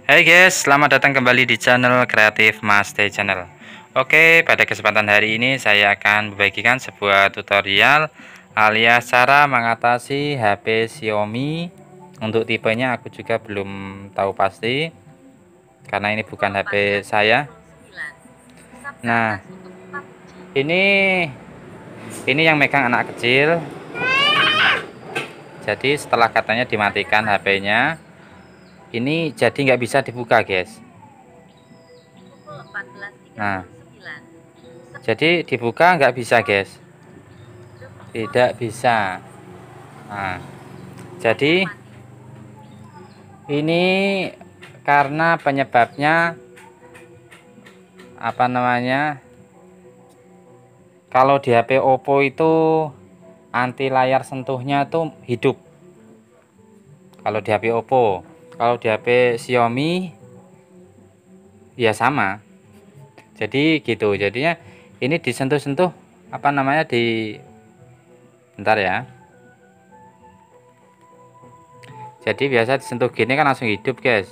Hai guys, selamat datang kembali di channel Kreatif Mas Day Channel. Oke, pada kesempatan hari ini saya akan membagikan sebuah tutorial alias cara mengatasi HP Xiaomi. Untuk tipenya aku juga belum tahu pasti karena ini bukan HP saya. Nah, ini yang megang anak kecil. Jadi setelah katanya dimatikan HP-nya, ini jadi nggak bisa dibuka guys. Nah, jadi dibuka nggak bisa guys, tidak bisa. Nah, jadi ini karena penyebabnya apa namanya, kalau di HP Oppo itu anti layar sentuhnya tuh hidup kalau di HP Oppo. Kalau di HP Xiaomi ya sama, jadi gitu. Jadinya ini disentuh-sentuh apa namanya, bentar ya. Jadi biasa disentuh gini kan langsung hidup guys.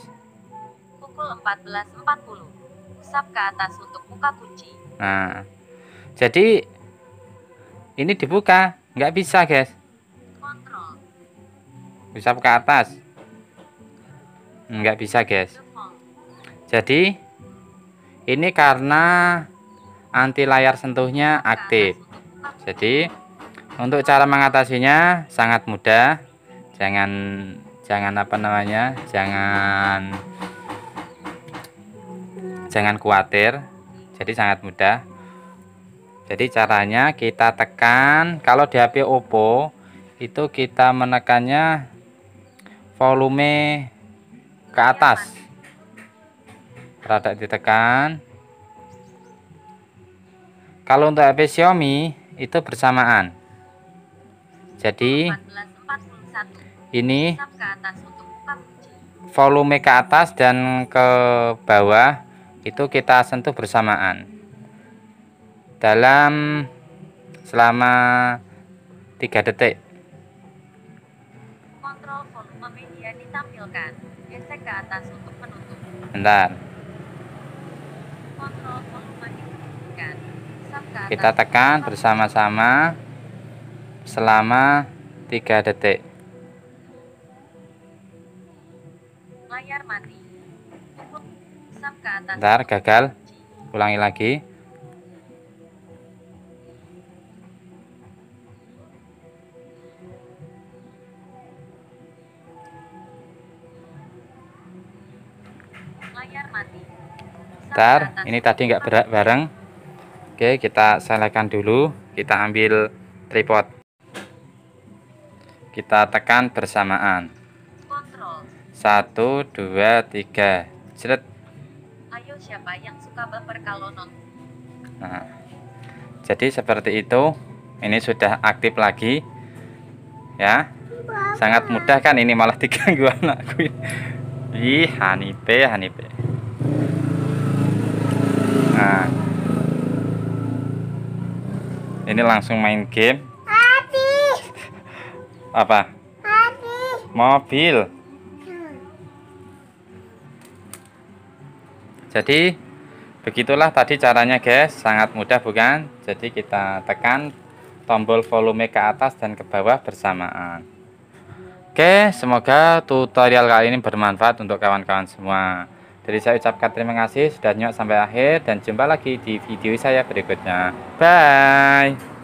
Pukul 14.40. Usap ke atas untuk buka kunci. Nah, jadi ini dibuka nggak bisa guys. Kontrol. Usap ke atas nggak bisa guys. Jadi ini karena anti layar sentuhnya aktif. Jadi untuk cara mengatasinya sangat mudah. Jangan apa namanya, jangan khawatir. Jadi sangat mudah. Jadi caranya kita tekan, kalau di HP Oppo itu kita menekannya volume ke atas, rada ditekan. Kalau untuk HP Xiaomi itu bersamaan. Jadi ini volume ke atas dan ke bawah itu kita sentuh bersamaan dalam selama 3 detik. Kontrol volume media ditampilkan. Gesek ke atas untuk menutup. Bentar. Kontrol volume dihentikan. Kita tekan bersama-sama selama 3 detik. Layar mati. Usap ke atas. Bentar, gagal. Ulangi lagi. Layar mati. Bentar, ini tadi nggak berat bareng. Oke, kita selekan dulu. Kita ambil tripod. Kita tekan bersamaan. Kontrol. 1, 2, 3. Seret. Ayo, siapa yang suka baper kalau nonton? Nah, jadi seperti itu. Ini sudah aktif lagi. Ya. Sangat mudah kan, ini malah diganggu anakku. Ih, Hanipe. Nah, ini langsung main game. Apa? Mobil. Jadi begitulah tadi caranya guys, sangat mudah bukan? Jadi kita tekan tombol volume ke atas dan ke bawah bersamaan. Oke, semoga tutorial kali ini bermanfaat untuk kawan-kawan semua. Jadi saya ucapkan terima kasih sudah nyimak sampai akhir, dan jumpa lagi di video saya berikutnya. Bye.